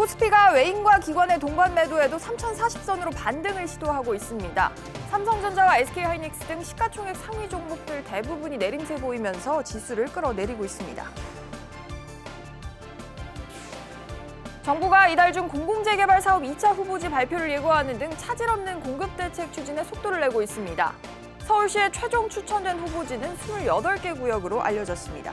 코스피가 외인과 기관의 동반 매도에도 3,040선으로 반등을 시도하고 있습니다. 삼성전자와 SK하이닉스 등 시가총액 상위 종목들 대부분이 내림세 보이면서 지수를 끌어내리고 있습니다. 정부가 이달 중 공공재개발 사업 2차 후보지 발표를 예고하는 등 차질 없는 공급 대책 추진에 속도를 내고 있습니다. 서울시의 최종 추천된 후보지는 28개 구역으로 알려졌습니다.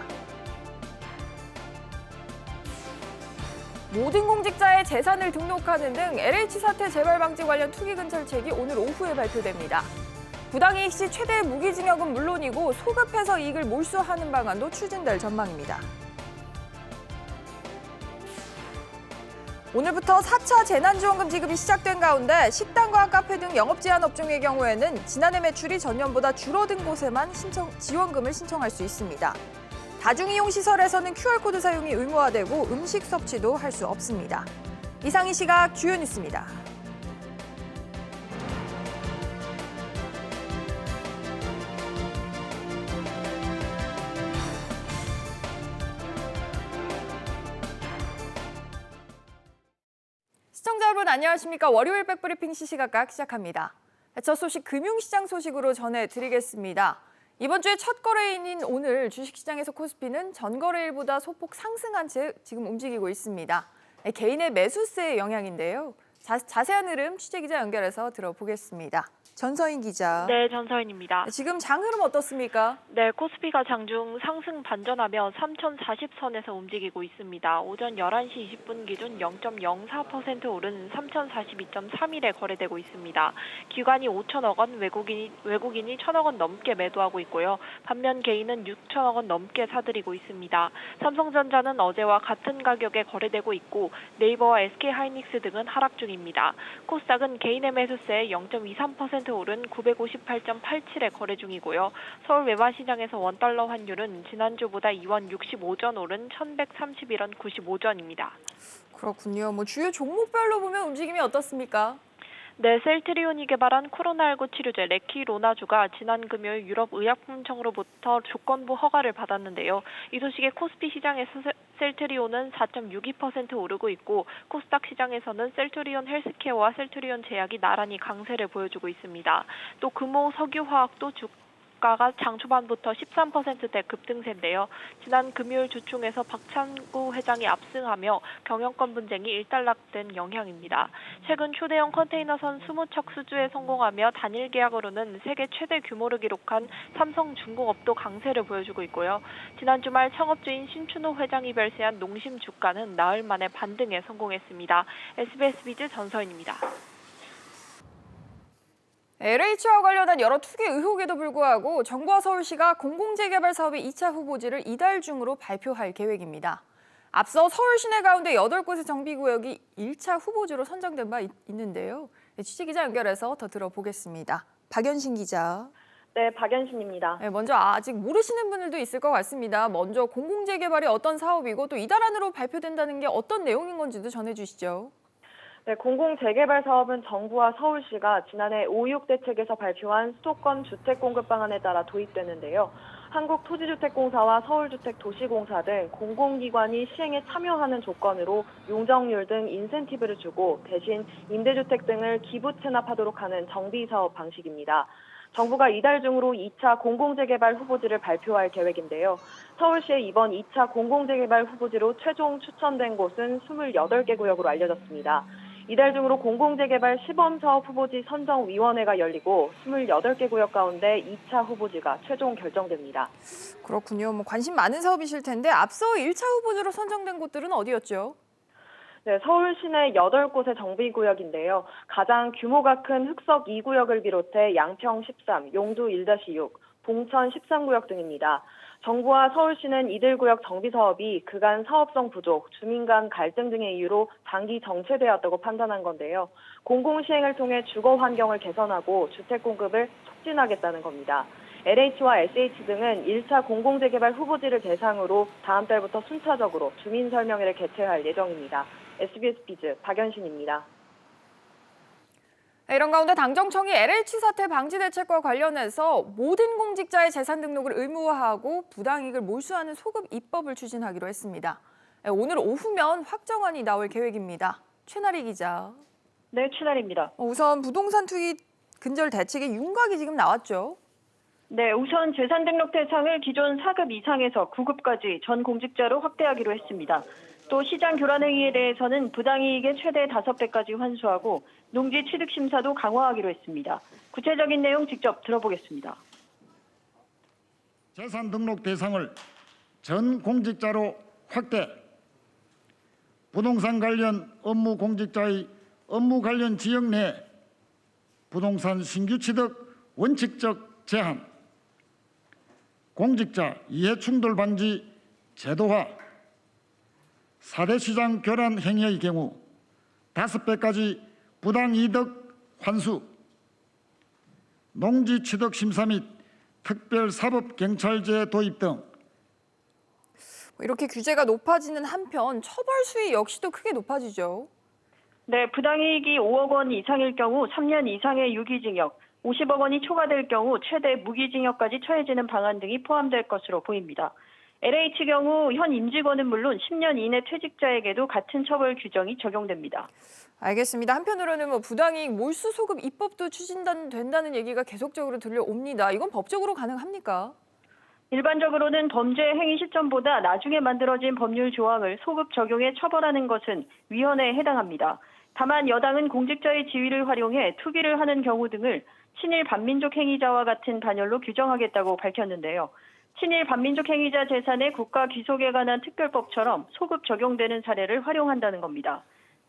모든 공직자의 재산을 등록하는 등 LH 사태 재발 방지 관련 투기금 절책이 오늘 오후에 발표됩니다. 부당이익 시 최대 무기징역은 물론이고 소급해서 이익을 몰수하는 방안도 추진될 전망입니다. 오늘부터 4차 재난지원금 지급이 시작된 가운데 식당과 카페 등 영업 제한 업종의 경우에는 지난해 매출이 전년보다 줄어든 곳에만 지원금을 신청할 수 있습니다. 다중이용시설에서는 QR코드 사용이 의무화되고 음식 섭취도 할 수 없습니다. 이상 이 시각 주요 뉴스입니다. 시청자 여러분 안녕하십니까? 월요일 백브리핑 시시각각 시작합니다. 첫 소식 금융시장 소식으로 전해드리겠습니다. 이번 주의 첫 거래일인 오늘 주식시장에서 코스피는 전거래일보다 소폭 상승한 채 지금 움직이고 있습니다. 개인의 매수세의 영향인데요. 자세한 흐름 취재기자 연결해서 들어보겠습니다. 전서인 기자. 네, 전서인입니다. 지금 장 흐름 어떻습니까? 네, 코스피가 장중 상승 반전하며 3,040선에서 움직이고 있습니다. 오전 11시 20분 기준 0.04% 오른 3,042.31에 거래되고 있습니다. 기관이 5천억 원, 외국인이 1천억 원 넘게 매도하고 있고요. 반면 개인은 6천억 원 넘게 사들이고 있습니다. 삼성전자는 어제와 같은 가격에 거래되고 있고 네이버와 SK하이닉스 등은 하락 중입니다. 코스닥은 개인의 매수세에 0.23% 오른 958.87에 거래 중이고요. 서울 외환시장에서 원달러 환율은 지난주보다 2원 65전 오른 1,131원 95전입니다. 그렇군요. 주요 종목별로 보면 움직임이 어떻습니까? 네, 셀트리온이 개발한 코로나19 치료제 레키로나주가 지난 금요일 유럽의약품청으로부터 조건부 허가를 받았는데요. 이 소식에 코스피 시장에서 셀트리온은 4.62% 오르고 있고 코스닥 시장에서는 셀트리온 헬스케어와 셀트리온 제약이 나란히 강세를 보여주고 있습니다. 또 금호 석유화학도 주가가 장 초반부터 13%대 급등세인데요. 지난 금요일 주총에서 박찬구 회장이 압승하며 경영권 분쟁이 일단락된 영향입니다. 최근 초대형 컨테이너선 20척 수주에 성공하며 단일 계약으로는 세계 최대 규모를 기록한 삼성중공업도 강세를 보여주고 있고요. 지난 주말 창업주인 신춘호 회장이 별세한 농심 주가는 나흘 만에 반등에 성공했습니다. SBS 비즈 전서인입니다. LH와 관련한 여러 투기 의혹에도 불구하고 정부와 서울시가 공공재개발 사업의 2차 후보지를 이달 중으로 발표할 계획입니다. 앞서 서울 시내 가운데 8곳의 정비구역이 1차 후보지로 선정된 바 있는데요. 취재기자 연결해서 더 들어보겠습니다. 박연신 기자. 네, 박연신입니다. 먼저 아직 모르시는 분들도 있을 것 같습니다. 먼저 공공재개발이 어떤 사업이고 또 이달 안으로 발표된다는 게 어떤 내용인 건지도 전해주시죠. 네, 공공재개발 사업은 정부와 서울시가 지난해 5.6 대책에서 발표한 수도권 주택 공급 방안에 따라 도입됐는데요. 한국토지주택공사와 서울주택도시공사 등 공공기관이 시행에 참여하는 조건으로 용적률 등 인센티브를 주고 대신 임대주택 등을 기부 체납하도록 하는 정비사업 방식입니다. 정부가 이달 중으로 2차 공공재개발 후보지를 발표할 계획인데요. 서울시의 이번 2차 공공재개발 후보지로 최종 추천된 곳은 28개 구역으로 알려졌습니다. 이달 중으로 공공재개발 시범사업 후보지 선정위원회가 열리고 28개 구역 가운데 2차 후보지가 최종 결정됩니다. 그렇군요. 관심 많은 사업이실 텐데 앞서 1차 후보지로 선정된 곳들은 어디였죠? 네, 서울 시내 8곳의 정비구역인데요. 가장 규모가 큰 흑석 2구역을 비롯해 양평 13, 용두 1-6, 봉천 13구역 등입니다. 정부와 서울시는 이들 구역 정비 사업이 그간 사업성 부족, 주민 간 갈등 등의 이유로 장기 정체되었다고 판단한 건데요. 공공시행을 통해 주거 환경을 개선하고 주택 공급을 촉진하겠다는 겁니다. LH와 SH 등은 1차 공공재개발 후보지를 대상으로 다음 달부터 순차적으로 주민 설명회를 개최할 예정입니다. SBS 비즈 박연신입니다. 이런 가운데 당정청이 LH 사태 방지 대책과 관련해서 모든 공직자의 재산 등록을 의무화하고 부당이익을 몰수하는 소급 입법을 추진하기로 했습니다. 오늘 오후면 확정안이 나올 계획입니다. 최나리 기자. 네, 최나리입니다. 우선 부동산 투기 근절 대책의 윤곽이 지금 나왔죠. 네, 우선 재산 등록 대상을 기존 4급 이상에서 9급까지 전 공직자로 확대하기로 했습니다. 또 시장 교란 행위에 대해서는 부당이익의 최대 5배까지 환수하고 농지 취득 심사도 강화하기로 했습니다. 구체적인 내용 직접 들어보겠습니다. 재산 등록 대상을 전 공직자로 확대, 부동산 관련 업무 공직자의 업무 관련 지역 내 부동산 신규 취득 원칙적 제한, 공직자 이해충돌 방지 제도화, 4대 시장 교란 행위의 경우 5배까지 부당이득 환수, 농지 취득 심사 및 특별사법경찰제 도입 등 이렇게 규제가 높아지는 한편 처벌 수위 역시도 크게 높아지죠. 네, 부당이익이 5억 원 이상일 경우 3년 이상의 유기징역, 50억 원이 초과될 경우 최대 무기징역까지 처해지는 방안 등이 포함될 것으로 보입니다. LH 경우 현 임직원은 물론 10년 이내 퇴직자에게도 같은 처벌 규정이 적용됩니다. 알겠습니다. 한편으로는 부당이익 몰수 소급 입법도 추진된다는 얘기가 계속적으로 들려옵니다. 이건 법적으로 가능합니까? 일반적으로는 범죄 행위 시점보다 나중에 만들어진 법률 조항을 소급 적용해 처벌하는 것은 위헌에 해당합니다. 다만 여당은 공직자의 지위를 활용해 투기를 하는 경우 등을 친일 반민족 행위자와 같은 단열로 규정하겠다고 밝혔는데요. 친일 반민족 행위자 재산의 국가 귀속에 관한 특별법처럼 소급 적용되는 사례를 활용한다는 겁니다.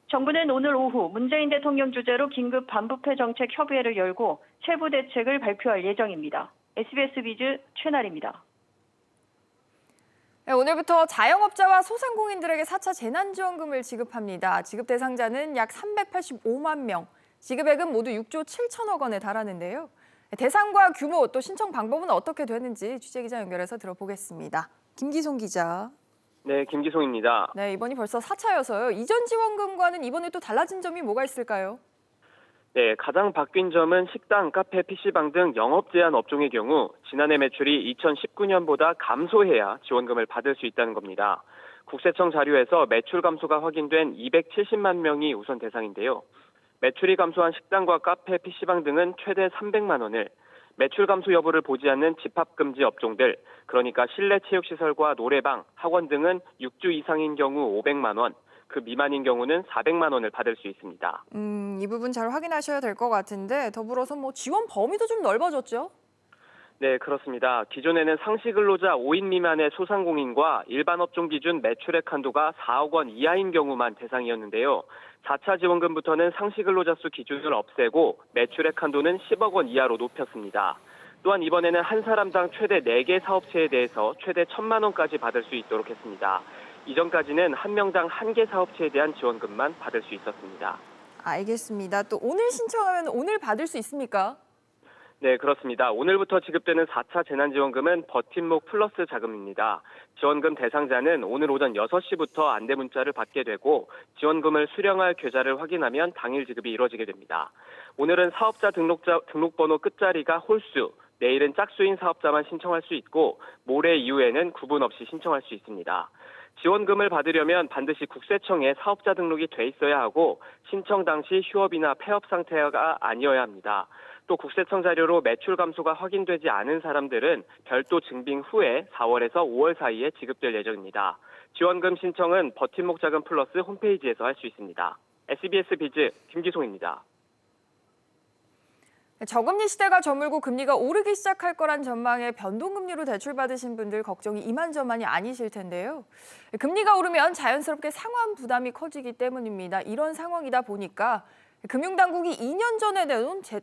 정부는 오늘 오후 문재인 대통령 주재로 긴급 반부패 정책 협의회를 열고 세부 대책을 발표할 예정입니다. SBS 비즈 최나리입니다. 네, 오늘부터 자영업자와 소상공인들에게 4차 재난지원금을 지급합니다. 지급 대상자는 약 385만 명, 지급액은 모두 6조 7천억 원에 달하는데요. 대상과 규모 또 신청 방법은 어떻게 되는지 취재기자 연결해서 들어보겠습니다. 김기송 기자. 네, 김기송입니다. 네, 이번이 벌써 4차여서요. 이전 지원금과는 이번에 또 달라진 점이 뭐가 있을까요? 네, 가장 바뀐 점은 식당, 카페, PC방 등 영업 제한 업종의 경우 지난해 매출이 2019년보다 감소해야 지원금을 받을 수 있다는 겁니다. 국세청 자료에서 매출 감소가 확인된 270만 명이 우선 대상인데요. 매출이 감소한 식당과 카페, PC방 등은 최대 300만 원을, 매출 감소 여부를 보지 않는 집합금지 업종들, 그러니까 실내 체육시설과 노래방, 학원 등은 6주 이상인 경우 500만 원, 그 미만인 경우는 400만 원을 받을 수 있습니다. 이 부분 잘 확인하셔야 될 것 같은데 더불어서 지원 범위도 좀 넓어졌죠? 네, 그렇습니다. 기존에는 상시근로자 5인 미만의 소상공인과 일반 업종 기준 매출액 한도가 4억 원 이하인 경우만 대상이었는데요. 4차 지원금부터는 상시근로자 수 기준을 없애고 매출액 한도는 10억 원 이하로 높였습니다. 또한 이번에는 한 사람당 최대 4개 사업체에 대해서 최대 1,000만 원까지 받을 수 있도록 했습니다. 이전까지는 한 명당 1개 사업체에 대한 지원금만 받을 수 있었습니다. 알겠습니다. 또 오늘 신청하면 오늘 받을 수 있습니까? 네, 그렇습니다. 오늘부터 지급되는 4차 재난지원금은 버팀목 플러스 자금입니다. 지원금 대상자는 오늘 오전 6시부터 안내 문자를 받게 되고 지원금을 수령할 계좌를 확인하면 당일 지급이 이루어지게 됩니다. 오늘은 사업자 등록번호 끝자리가 홀수, 내일은 짝수인 사업자만 신청할 수 있고 모레 이후에는 구분 없이 신청할 수 있습니다. 지원금을 받으려면 반드시 국세청에 사업자 등록이 돼 있어야 하고 신청 당시 휴업이나 폐업 상태가 아니어야 합니다. 또 국세청 자료로 매출 감소가 확인되지 않은 사람들은 별도 증빙 후에 4월에서 5월 사이에 지급될 예정입니다. 지원금 신청은 버팀목 자금 플러스 홈페이지에서 할 수 있습니다. SBS 비즈 김기송입니다. 저금리 시대가 저물고 금리가 오르기 시작할 거란 전망에 변동금리로 대출받으신 분들 걱정이 이만저만이 아니실 텐데요. 금리가 오르면 자연스럽게 상환 부담이 커지기 때문입니다. 이런 상황이다 보니까 금융당국이 2년 전에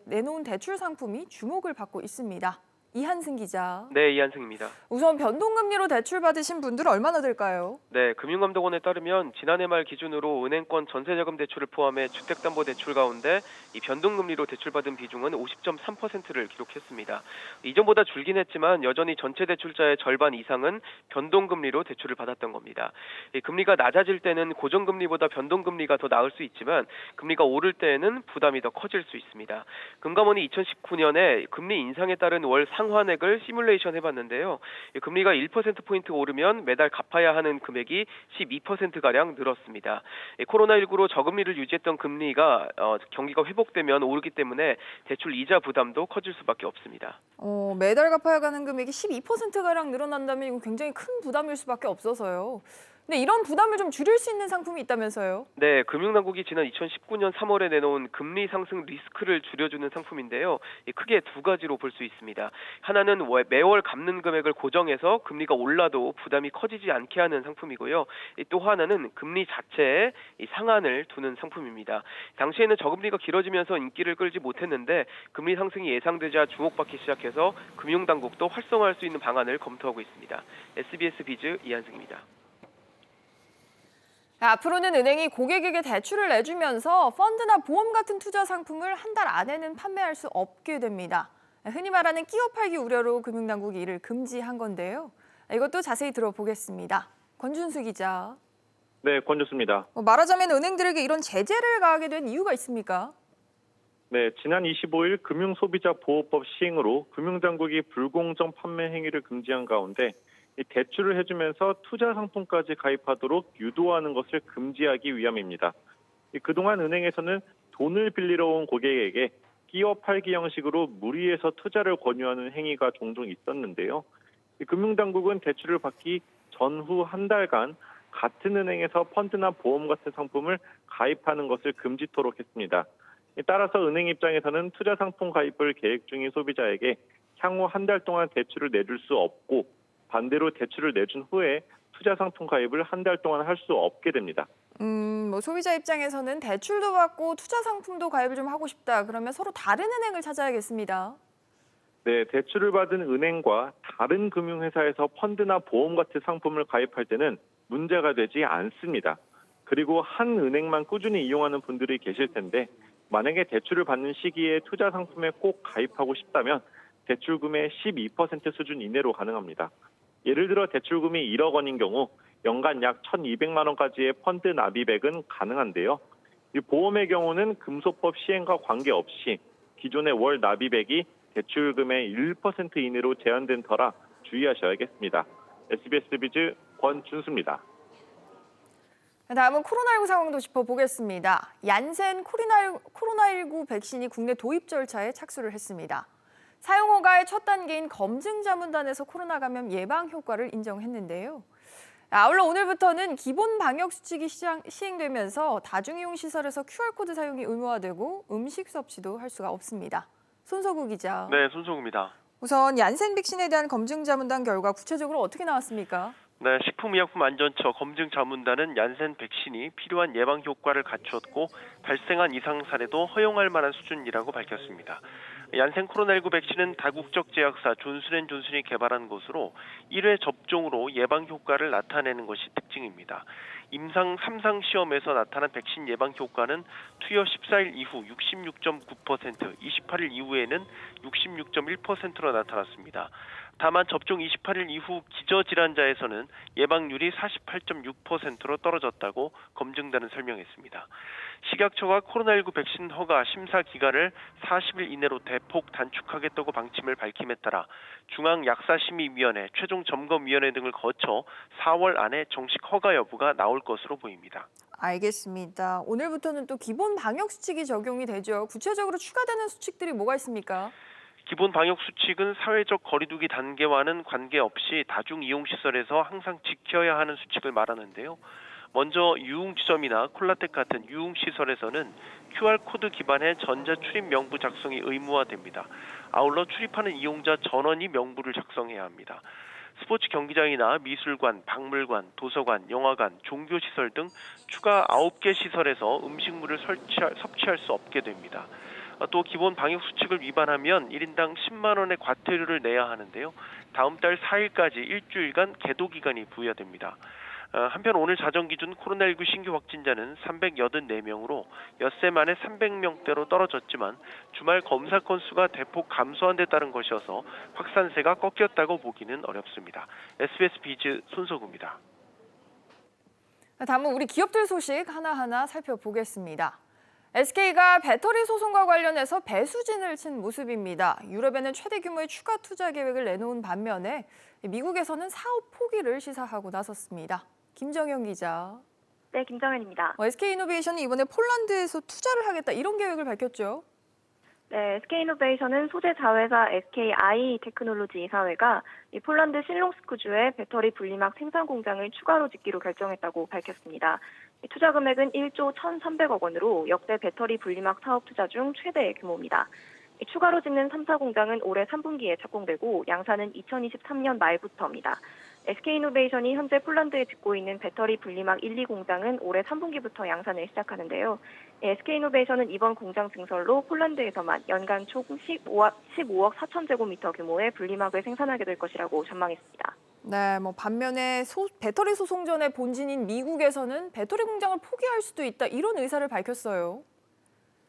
내놓은 대출 상품이 주목을 받고 있습니다. 이한승 기자. 네, 이한승입니다. 우선 변동금리로 대출받으신 분들은 얼마나 될까요? 네, 금융감독원에 따르면 지난해 말 기준으로 은행권 전세자금 대출을 포함해 주택담보대출 가운데 이 변동금리로 대출받은 비중은 50.3%를 기록했습니다. 이전보다 줄긴 했지만 여전히 전체 대출자의 절반 이상은 변동금리로 대출을 받았던 겁니다. 이 금리가 낮아질 때는 고정금리보다 변동금리가 더 나을 수 있지만 금리가 오를 때에는 부담이 더 커질 수 있습니다. 금감원이 2019년에 금리 인상에 따른 월 상환 상환액을 시뮬레이션 해봤는데요. 금리가 1%포인트 오르면 매달 갚아야 하는 금액이 12%가량 늘었습니다. 코로나19로 저금리를 유지했던 금리가 경기가 회복되면 오르기 때문에 대출 이자 부담도 커질 수밖에 없습니다. 매달 갚아야 하는 금액이 12%가량 늘어난다면 이건 굉장히 큰 부담일 수밖에 없어서요. 근데 이런 부담을 좀 줄일 수 있는 상품이 있다면서요? 네, 금융당국이 지난 2019년 3월에 내놓은 금리 상승 리스크를 줄여주는 상품인데요. 크게 두 가지로 볼 수 있습니다. 하나는 매월 갚는 금액을 고정해서 금리가 올라도 부담이 커지지 않게 하는 상품이고요. 또 하나는 금리 자체에 상한을 두는 상품입니다. 당시에는 저금리가 길어지면서 인기를 끌지 못했는데 금리 상승이 예상되자 주목받기 시작해서 금융당국도 활성화할 수 있는 방안을 검토하고 있습니다. SBS 비즈 이한승입니다. 앞으로는 은행이 고객에게 대출을 내주면서 펀드나 보험 같은 투자 상품을 한 달 안에는 판매할 수 없게 됩니다. 흔히 말하는 끼어 팔기 우려로 금융당국이 이를 금지한 건데요. 이것도 자세히 들어보겠습니다. 권준수 기자. 네, 권준수입니다. 말하자면 은행들에게 이런 제재를 가하게 된 이유가 있습니까? 네, 지난 25일 금융소비자보호법 시행으로 금융당국이 불공정 판매 행위를 금지한 가운데 이 대출을 해주면서 투자 상품까지 가입하도록 유도하는 것을 금지하기 위함입니다. 그동안 은행에서는 돈을 빌리러 온 고객에게 끼어 팔기 형식으로 무리해서 투자를 권유하는 행위가 종종 있었는데요. 금융당국은 대출을 받기 전후 한 달간 같은 은행에서 펀드나 보험 같은 상품을 가입하는 것을 금지토록 했습니다. 따라서 은행 입장에서는 투자 상품 가입을 계획 중인 소비자에게 향후 한 달 동안 대출을 내줄 수 없고 반대로 대출을 내준 후에 투자 상품 가입을 한 달 동안 할 수 없게 됩니다. 소비자 입장에서는 대출도 받고 투자 상품도 가입을 좀 하고 싶다. 그러면 서로 다른 은행을 찾아야겠습니다. 네, 대출을 받은 은행과 다른 금융회사에서 펀드나 보험 같은 상품을 가입할 때는 문제가 되지 않습니다. 그리고 한 은행만 꾸준히 이용하는 분들이 계실 텐데 만약에 대출을 받는 시기에 투자 상품에 꼭 가입하고 싶다면 대출금의 12% 수준 이내로 가능합니다. 예를 들어 대출금이 1억 원인 경우 연간 약 1,200만 원까지의 펀드 납입액은 가능한데요. 이 보험의 경우는 금소법 시행과 관계없이 기존의 월 납입액이 대출금의 1% 이내로 제한된 터라 주의하셔야겠습니다. SBS 비즈 권준수입니다. 다음은 코로나19 상황도 짚어보겠습니다. 얀센 코로나19 백신이 국내 도입 절차에 착수를 했습니다. 사용 허가의 첫 단계인 검증 자문단에서 코로나 감염 예방 효과를 인정했는데요. 아울러 오늘부터는 기본 방역 수칙이 시행되면서 다중이용 시설에서 QR코드 사용이 의무화되고 음식 섭취도 할 수가 없습니다. 손석우 기자. 네, 손석우입니다. 우선 얀센 백신에 대한 검증 자문단 결과 구체적으로 어떻게 나왔습니까? 네, 식품의약품안전처 검증자문단은 얀센 백신이 필요한 예방 효과를 갖추었고 발생한 이상 사례도 허용할 만한 수준이라고 밝혔습니다. 얀센 코로나19 백신은 다국적 제약사 존슨앤존슨이 개발한 것으로 1회 접종으로 예방 효과를 나타내는 것이 특징입니다. 임상 3상 시험에서 나타난 백신 예방 효과는 투여 14일 이후 66.9%, 28일 이후에는 66.1%로 나타났습니다. 다만 접종 28일 이후 기저질환자에서는 예방률이 48.6%로 떨어졌다고 검증단은 설명했습니다. 식약처가 코로나19 백신 허가 심사 기간을 40일 이내로 대폭 단축하겠다고 방침을 밝힘에 따라 중앙약사심의위원회, 최종점검위원회 등을 거쳐 4월 안에 정식 허가 여부가 나올 것으로 보입니다. 알겠습니다. 오늘부터는 또 기본 방역 수칙이 적용이 되죠. 구체적으로 추가되는 수칙들이 뭐가 있습니까? 기본 방역 수칙은 사회적 거리두기 단계와는 관계없이 다중이용시설에서 항상 지켜야 하는 수칙을 말하는데요. 먼저 유흥지점이나 콜라텍 같은 유흥시설에서는 QR코드 기반의 전자출입 명부 작성이 의무화됩니다. 아울러 출입하는 이용자 전원이 명부를 작성해야 합니다. 스포츠 경기장이나 미술관, 박물관, 도서관, 영화관, 종교시설 등 추가 9개 시설에서 음식물을 섭취할 수 없게 됩니다. 또 기본 방역 수칙을 위반하면 1인당 10만 원의 과태료를 내야 하는데요. 다음 달 4일까지 일주일간 계도 기간이 부여됩니다. 한편 오늘 자정 기준 코로나19 신규 확진자는 384명으로 엿새 만에 300명대로 떨어졌지만 주말 검사 건수가 대폭 감소한 데 따른 것이어서 확산세가 꺾였다고 보기는 어렵습니다. SBS 비즈 손석우입니다. 다음은 우리 기업들 소식 하나하나 살펴보겠습니다. SK가 배터리 소송과 관련해서 배수진을 친 모습입니다. 유럽에는 최대 규모의 추가 투자 계획을 내놓은 반면에 미국에서는 사업 포기를 시사하고 나섰습니다. 김정현 기자. 네, 김정현입니다. SK이노베이션이 이번에 폴란드에서 투자를 하겠다 이런 계획을 밝혔죠. 네, SK이노베이션은 소재 자회사 SKI 테크놀로지 이사회가 이 폴란드 실롱스크주에 배터리 분리막 생산 공장을 추가로 짓기로 결정했다고 밝혔습니다. 투자 금액은 1조 1,300억 원으로 역대 배터리 분리막 사업 투자 중 최대 규모입니다. 추가로 짓는 3사 공장은 올해 3분기에 착공되고 양산은 2023년 말부터입니다. SK이노베이션이 현재 폴란드에 짓고 있는 배터리 분리막 1, 2 공장은 올해 3분기부터 양산을 시작하는데요. SK이노베이션은 이번 공장 증설로 폴란드에서만 연간 총 15억 4천 제곱미터 규모의 분리막을 생산하게 될 것이라고 전망했습니다. 네, 반면에 배터리 소송전의 본진인 미국에서는 배터리 공장을 포기할 수도 있다 이런 의사를 밝혔어요.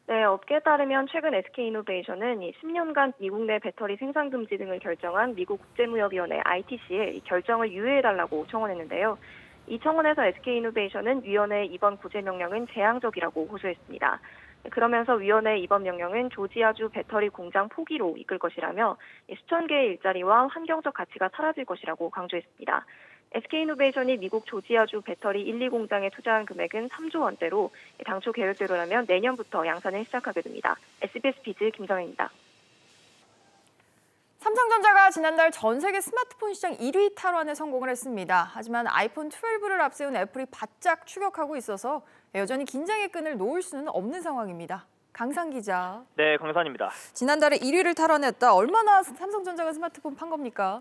네, 업계에 따르면 최근 SK이노베이션은 10년간 미국 내 배터리 생산 금지 등을 결정한 미국 국제무역위원회 ITC에 이 결정을 유예해달라고 청원했는데요. 이 청원에서 SK이노베이션은 위원회의 이번 구제 명령은 재앙적이라고 호소했습니다. 그러면서 위원회의 이번 명령은 조지아주 배터리 공장 포기로 이끌 것이라며 수천 개의 일자리와 환경적 가치가 사라질 것이라고 강조했습니다. SK이노베이션이 미국 조지아주 배터리 1, 2 공장에 투자한 금액은 3조 원대로 당초 계획대로라면 내년부터 양산을 시작하게 됩니다. SBS 비즈 김정혜입니다. 삼성전자가 지난달 전 세계 스마트폰 시장 1위 탈환에 성공을 했습니다. 하지만 아이폰 12를 앞세운 애플이 바짝 추격하고 있어서 여전히 긴장의 끈을 놓을 수는 없는 상황입니다. 강상 기자. 네, 강산입니다. 지난달에 1위를 탈환했다. 얼마나 삼성전자가 스마트폰 판 겁니까?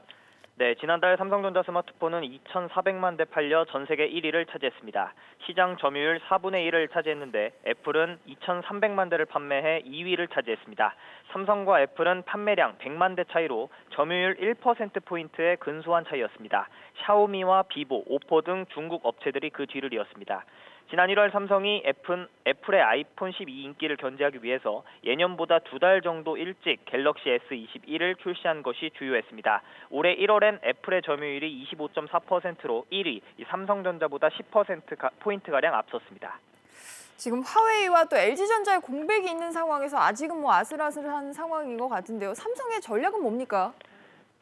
네, 지난달 삼성전자 스마트폰은 2,400만 대 팔려 전 세계 1위를 차지했습니다. 시장 점유율 4분의 1을 차지했는데 애플은 2,300만 대를 판매해 2위를 차지했습니다. 삼성과 애플은 판매량 100만 대 차이로 점유율 1%포인트의 근소한 차이였습니다. 샤오미와 비보, 오포 등 중국 업체들이 그 뒤를 이었습니다. 지난 1월 삼성이 애플의 아이폰 12 인기를 견제하기 위해서 예년보다 2달 정도 일찍 갤럭시 S21을 출시한 것이 주요했습니다. 올해 1월엔 애플의 점유율이 25.4%로 1위, 삼성전자보다 10%포인트가량 앞섰습니다. 지금 화웨이와 또 LG전자의 공백이 있는 상황에서 아직은 아슬아슬한 상황인 것 같은데요. 삼성의 전략은 뭡니까?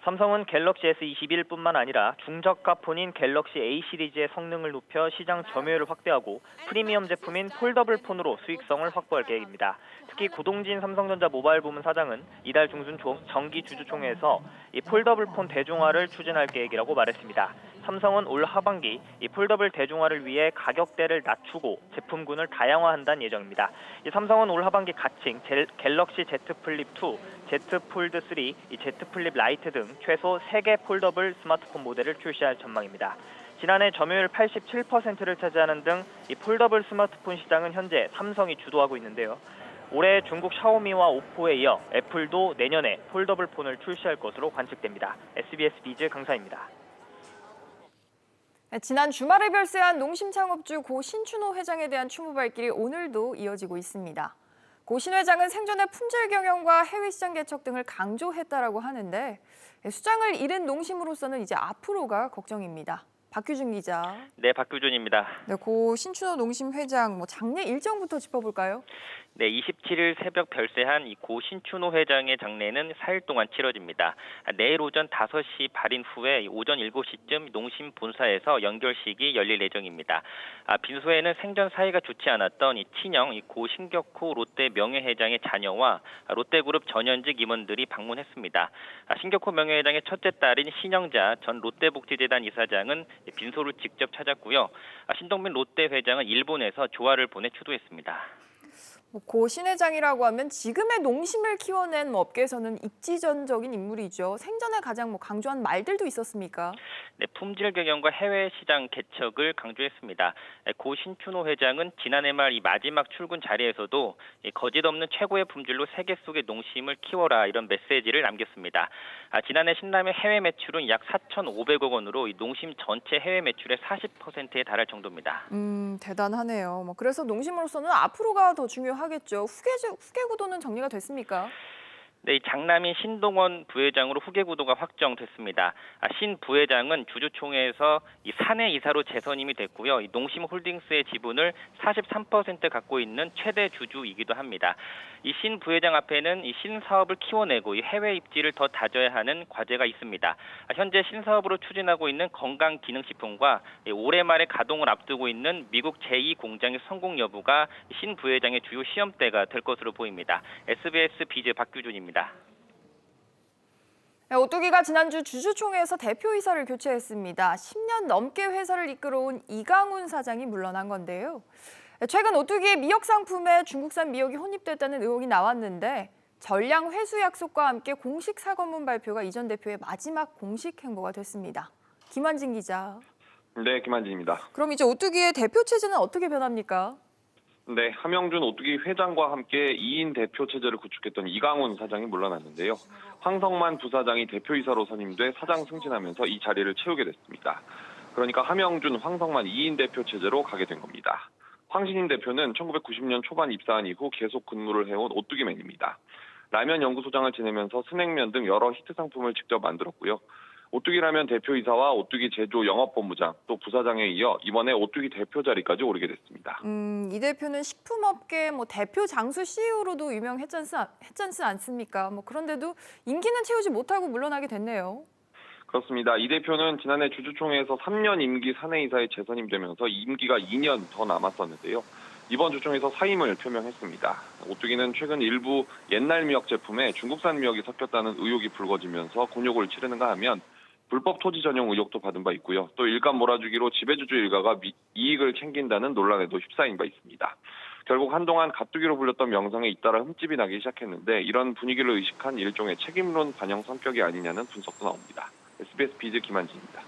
삼성은 갤럭시 S21뿐만 아니라 중저가 폰인 갤럭시 A 시리즈의 성능을 높여 시장 점유율을 확대하고 프리미엄 제품인 폴더블 폰으로 수익성을 확보할 계획입니다. 특히 고동진 삼성전자 모바일 부문 사장은 이달 중순 정기 주주총회에서 이 폴더블 폰 대중화를 추진할 계획이라고 말했습니다. 삼성은 올 하반기 이 폴더블 대중화를 위해 가격대를 낮추고 제품군을 다양화한다는 예정입니다. 이 삼성은 올 하반기 가칭 갤럭시 Z 플립 2, Z 폴드 3, 이 Z 플립 라이트 등 최소 3개 폴더블 스마트폰 모델을 출시할 전망입니다. 지난해 점유율 87%를 차지하는 등 이 폴더블 스마트폰 시장은 현재 삼성이 주도하고 있는데요. 올해 중국 샤오미와 오포에 이어 애플도 내년에 폴더블 폰을 출시할 것으로 관측됩니다. SBS 비즈 강사입니다. 지난 주말에 별세한 농심 창업주 고 신춘호 회장에 대한 추모 발길이 오늘도 이어지고 있습니다. 고 신 회장은 생전의 품질 경영과 해외 시장 개척 등을 강조했다라고 하는데 수장을 잃은 농심으로서는 이제 앞으로가 걱정입니다. 박규준 기자. 네, 박규준입니다. 네, 고 신춘호 농심 회장 장례 일정부터 짚어볼까요? 네, 27일 새벽 별세한 이 고 신춘호 회장의 장례는 4일 동안 치러집니다. 내일 오전 5시 발인 후에 오전 7시쯤 농심 본사에서 연결식이 열릴 예정입니다. 빈소에는 생전 사이가 좋지 않았던 이 친형 고 신격호 롯데 명예회장의 자녀와 롯데그룹 전현직 임원들이 방문했습니다. 신격호 명예회장의 첫째 딸인 신영자 전 롯데복지재단 이사장은 빈소를 직접 찾았고요. 신동빈 롯데 회장은 일본에서 조화를 보내 추도했습니다. 고 신 회장이라고 하면 지금의 농심을 키워낸 업계에서는 입지전적인 인물이죠. 생전에 가장 강조한 말들도 있었습니까? 네, 품질 경영과 해외 시장 개척을 강조했습니다. 고 신춘호 회장은 지난해 말 이 마지막 출근 자리에서도 거짓없는 최고의 품질로 세계 속의 농심을 키워라 이런 메시지를 남겼습니다. 지난해 신라면 해외 매출은 약 4,500억 원으로 이 농심 전체 해외 매출의 40%에 달할 정도입니다. 대단하네요. 그래서 농심으로서는 앞으로가 더 중요하겠죠. 후계 구도는 정리가 됐습니까? 네, 이 장남인 신동원 부회장으로 후계 구도가 확정됐습니다. 신 부회장은 주주총회에서 이 사내 이사로 재선임이 됐고요. 이 농심홀딩스의 지분을 43% 갖고 있는 최대 주주이기도 합니다. 이 신 부회장 앞에는 이 신사업을 키워내고 이 해외 입지를 더 다져야 하는 과제가 있습니다. 현재 신사업으로 추진하고 있는 건강기능식품과 올해 말에 가동을 앞두고 있는 미국 제2공장의 성공 여부가 신 부회장의 주요 시험대가 될 것으로 보입니다. SBS 비제 박규준입니다. 오뚜기가 지난주 주주총회에서 대표이사를 교체했습니다. 10년 넘게 회사를 이끌어온 이강훈 사장이 물러난 건데요. 최근 오뚜기의 미역 상품에 중국산 미역이 혼입됐다는 의혹이 나왔는데 전량 회수 약속과 함께 공식 사과문 발표가 이 전 대표의 마지막 공식 행보가 됐습니다. 김한진 기자. 네, 김한진입니다. 그럼 이제 오뚜기의 대표 체제는 어떻게 변합니까? 네, 함영준 오뚜기 회장과 함께 2인 대표 체제를 구축했던 이강훈 사장이 물러났는데요. 황성만 부사장이 대표이사로 선임돼 사장 승진하면서 이 자리를 채우게 됐습니다. 그러니까 함영준, 황성만 2인 대표 체제로 가게 된 겁니다. 황신인 대표는 1990년 초반 입사한 이후 계속 근무를 해온 오뚜기맨입니다. 라면 연구소장을 지내면서 스낵면 등 여러 히트 상품을 직접 만들었고요. 오뚜기라면 대표이사와 오뚜기 제조 영업본부장 또 부사장에 이어 이번에 오뚜기 대표 자리까지 오르게 됐습니다. 이 대표는 식품업계 대표 장수 CEO로도 유명했지 않습니까? 그런데도 임기는 채우지 못하고 물러나게 됐네요. 그렇습니다. 이 대표는 지난해 주주총회에서 3년 임기 사내이사에 재선임되면서 임기가 2년 더 남았었는데요. 이번 주총에서 사임을 표명했습니다. 오뚜기는 최근 일부 옛날 미역 제품에 중국산 미역이 섞였다는 의혹이 불거지면서 곤욕을 치르는가 하면 불법 토지 전용 의혹도 받은 바 있고요. 또 일감 몰아주기로 지배주주 일가가 이익을 챙긴다는 논란에도 휩싸인 바 있습니다. 결국 한동안 가뚜기로 불렸던 명성에 잇따라 흠집이 나기 시작했는데 이런 분위기를 의식한 일종의 책임론 반영 성격이 아니냐는 분석도 나옵니다. SBS 비즈 김한진입니다.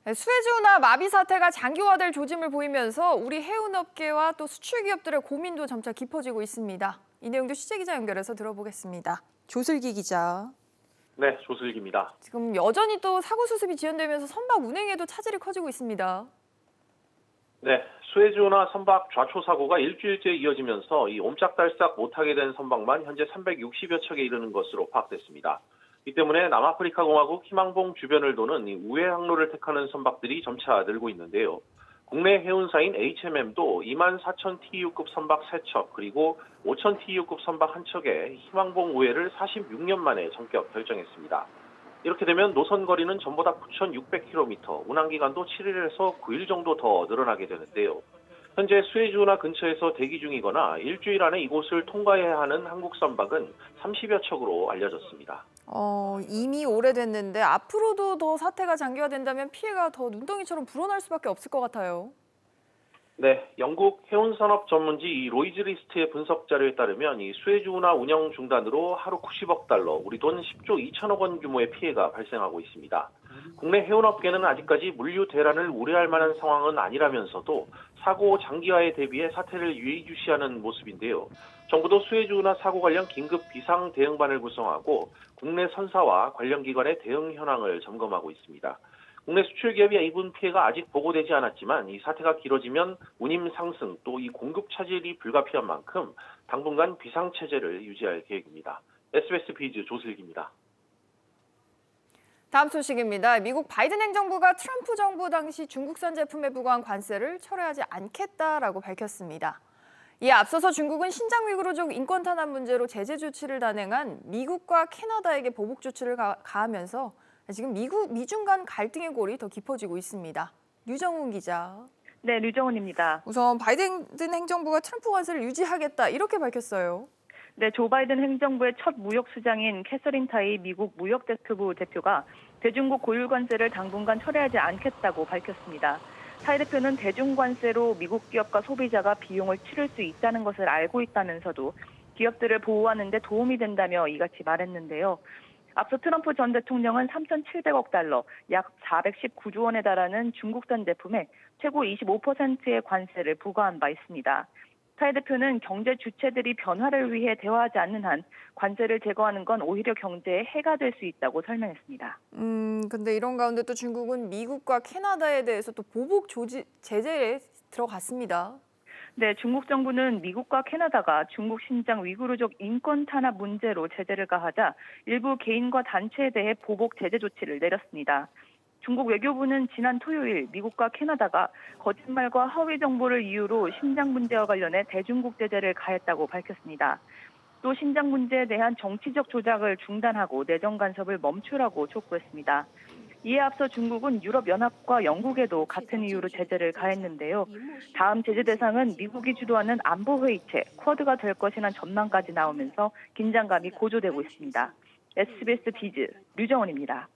수혜주나 마비 사태가 장기화될 조짐을 보이면서 우리 해운업계와 또 수출 기업들의 고민도 점차 깊어지고 있습니다. 이 내용도 취재 기자 연결해서 들어보겠습니다. 조슬기 기자. 네, 조슬기입니다. 지금 여전히 또 사고 수습이 지연되면서 선박 운행에도 차질이 커지고 있습니다. 네, 수혜주나 선박 좌초 사고가 일주일째 이어지면서 이 옴짝달싹 못하게 된 선박만 현재 360여 척에 이르는 것으로 파악됐습니다. 이 때문에 남아프리카 공화국 희망봉 주변을 도는 우회 항로를 택하는 선박들이 점차 늘고 있는데요. 국내 해운사인 HMM도 24,000 TEU급 선박 3척 그리고 5,000 TEU급 선박 1척에 희망봉 우회를 46년 만에 전격 결정했습니다. 이렇게 되면 노선 거리는 전보다 9,600km, 운항기간도 7일에서 9일 정도 더 늘어나게 되는데요. 현재 수혜주나 근처에서 대기 중이거나 일주일 안에 이곳을 통과해야 하는 한국 선박은 30여 척으로 알려졌습니다. 이미 오래됐는데 앞으로도 더 사태가 장기화된다면 피해가 더 눈덩이처럼 불어날 수밖에 없을 것 같아요. 네, 영국 해운산업 전문지 이 로이즈 리스트의 분석 자료에 따르면 이 수혜주나 운영 중단으로 하루 90억 달러, 우리 돈 10조 2천억 원 규모의 피해가 발생하고 있습니다. 국내 해운업계는 아직까지 물류 대란을 우려할 만한 상황은 아니라면서도 사고 장기화에 대비해 사태를 예의주시하는 모습인데요. 정부도 수혜주나 사고 관련 긴급 비상 대응반을 구성하고 국내 선사와 관련 기관의 대응 현황을 점검하고 있습니다. 국내 수출 기업의 입은 피해가 아직 보고되지 않았지만 이 사태가 길어지면 운임 상승 또 이 공급 차질이 불가피한 만큼 당분간 비상 체제를 유지할 계획입니다. SBS 비즈 조슬기입니다. 다음 소식입니다. 미국 바이든 행정부가 트럼프 정부 당시 중국산 제품에 부과한 관세를 철회하지 않겠다라고 밝혔습니다. 이에 앞서서 중국은 신장 위구르족 인권 탄압 문제로 제재 조치를 단행한 미국과 캐나다에게 보복 조치를 가하면서 지금 미중 간 갈등의 골이 더 깊어지고 있습니다. 류정훈 기자. 네, 류정훈입니다. 우선 바이든 행정부가 트럼프 관세를 유지하겠다 이렇게 밝혔어요. 네, 조 바이든 행정부의 첫 무역 수장인 캐서린 타이 미국 무역대표부 대표가 대중국 고율 관세를 당분간 철회하지 않겠다고 밝혔습니다. 타이 대표는 대중 관세로 미국 기업과 소비자가 비용을 치를 수 있다는 것을 알고 있다면서도 기업들을 보호하는 데 도움이 된다며 이같이 말했는데요. 앞서 트럼프 전 대통령은 3,700억 달러, 약 419조 원에 달하는 중국산 제품에 최고 25%의 관세를 부과한 바 있습니다. 타이 대표는 경제 주체들이 변화를 위해 대화하지 않는 한 관세를 제거하는 건 오히려 경제에 해가 될 수 있다고 설명했습니다. 근데 이런 가운데 또 중국은 미국과 캐나다에 대해서 또 보복 제재에 들어갔습니다. 네, 중국 정부는 미국과 캐나다가 중국 신장 위구르족 인권 탄압 문제로 제재를 가하자 일부 개인과 단체에 대해 보복 제재 조치를 내렸습니다. 중국 외교부는 지난 토요일 미국과 캐나다가 거짓말과 허위 정보를 이유로 신장 문제와 관련해 대중국 제재를 가했다고 밝혔습니다. 또 신장 문제에 대한 정치적 조작을 중단하고 내정 간섭을 멈추라고 촉구했습니다. 이에 앞서 중국은 유럽연합과 영국에도 같은 이유로 제재를 가했는데요. 다음 제재 대상은 미국이 주도하는 안보회의체 쿼드가 될 것이라는 전망까지 나오면서 긴장감이 고조되고 있습니다. SBS 비즈 류정원입니다.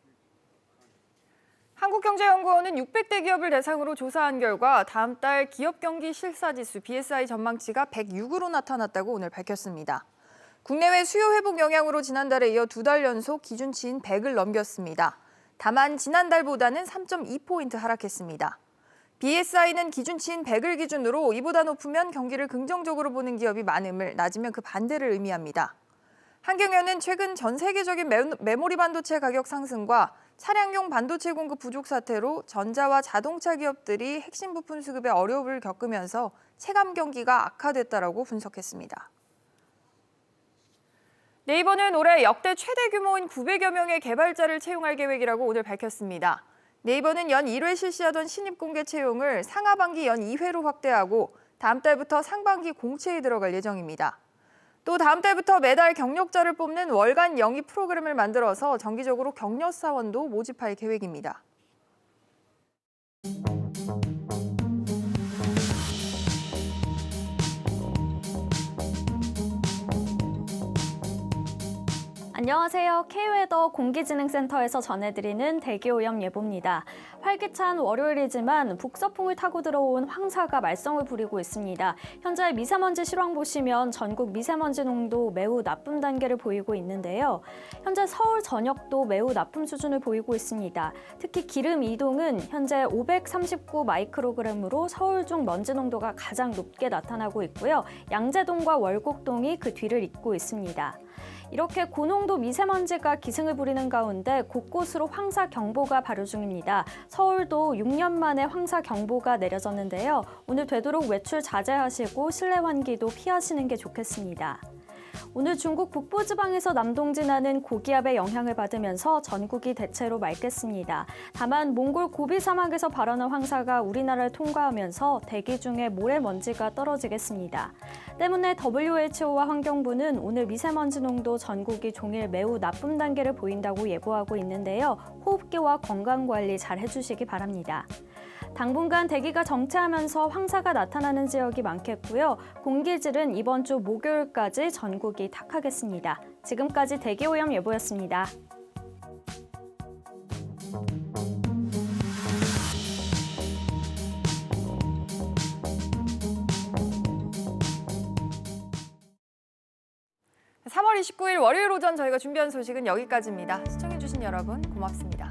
한국경제연구원은 600대 기업을 대상으로 조사한 결과 다음 달 기업 경기 실사지수 BSI 전망치가 106으로 나타났다고 오늘 밝혔습니다. 국내외 수요 회복 영향으로 지난달에 이어 2달 연속 기준치인 100을 넘겼습니다. 다만 지난달보다는 3.2포인트 하락했습니다. BSI는 기준치인 100을 기준으로 이보다 높으면 경기를 긍정적으로 보는 기업이 많음을, 낮으면 그 반대를 의미합니다. 한경연은 최근 전 세계적인 메모리 반도체 가격 상승과 차량용 반도체 공급 부족 사태로 전자와 자동차 기업들이 핵심 부품 수급에 어려움을 겪으면서 체감 경기가 악화됐다라고 분석했습니다. 네이버는 올해 역대 최대 규모인 900여 명의 개발자를 채용할 계획이라고 오늘 밝혔습니다. 네이버는 연 1회 실시하던 신입 공개 채용을 상하반기 연 2회로 확대하고 다음 달부터 상반기 공채에 들어갈 예정입니다. 또 다음 달부터 매달 경력자를 뽑는 월간 영입 프로그램을 만들어서 정기적으로 경력 사원도 모집할 계획입니다. 안녕하세요. K웨더 공기진흥센터에서 전해드리는 대기오염 예보입니다. 활기찬 월요일이지만 북서풍을 타고 들어온 황사가 말썽을 부리고 있습니다. 현재 미세먼지 실황 보시면 전국 미세먼지 농도 매우 나쁨 단계를 보이고 있는데요. 현재 서울 전역도 매우 나쁨 수준을 보이고 있습니다. 특히 기름 이동은 현재 539 마이크로그램으로 서울 중 먼지 농도가 가장 높게 나타나고 있고요. 양재동과 월곡동이 그 뒤를 잇고 있습니다. 이렇게 고농도 미세먼지가 기승을 부리는 가운데 곳곳으로 황사 경보가 발효 중입니다. 서울도 6년 만에 황사 경보가 내려졌는데요. 오늘 되도록 외출 자제하시고 실내 환기도 피하시는 게 좋겠습니다. 오늘 중국 북부지방에서 남동진하는 고기압의 영향을 받으면서 전국이 대체로 맑겠습니다. 다만 몽골 고비 사막에서 발원한 황사가 우리나라를 통과하면서 대기 중에 모래먼지가 떨어지겠습니다. 때문에 WHO와 환경부는 오늘 미세먼지 농도 전국이 종일 매우 나쁨 단계를 보인다고 예보하고 있는데요. 호흡기와 건강관리 잘 해주시기 바랍니다. 당분간 대기가 정체하면서 황사가 나타나는 지역이 많겠고요. 공기질은 이번 주 목요일까지 전국이 탁하겠습니다. 지금까지 대기오염 예보였습니다. (3월 29일) 월요일 오전 저희가 준비한 소식은 여기까지입니다. 시청해주신 여러분 고맙습니다.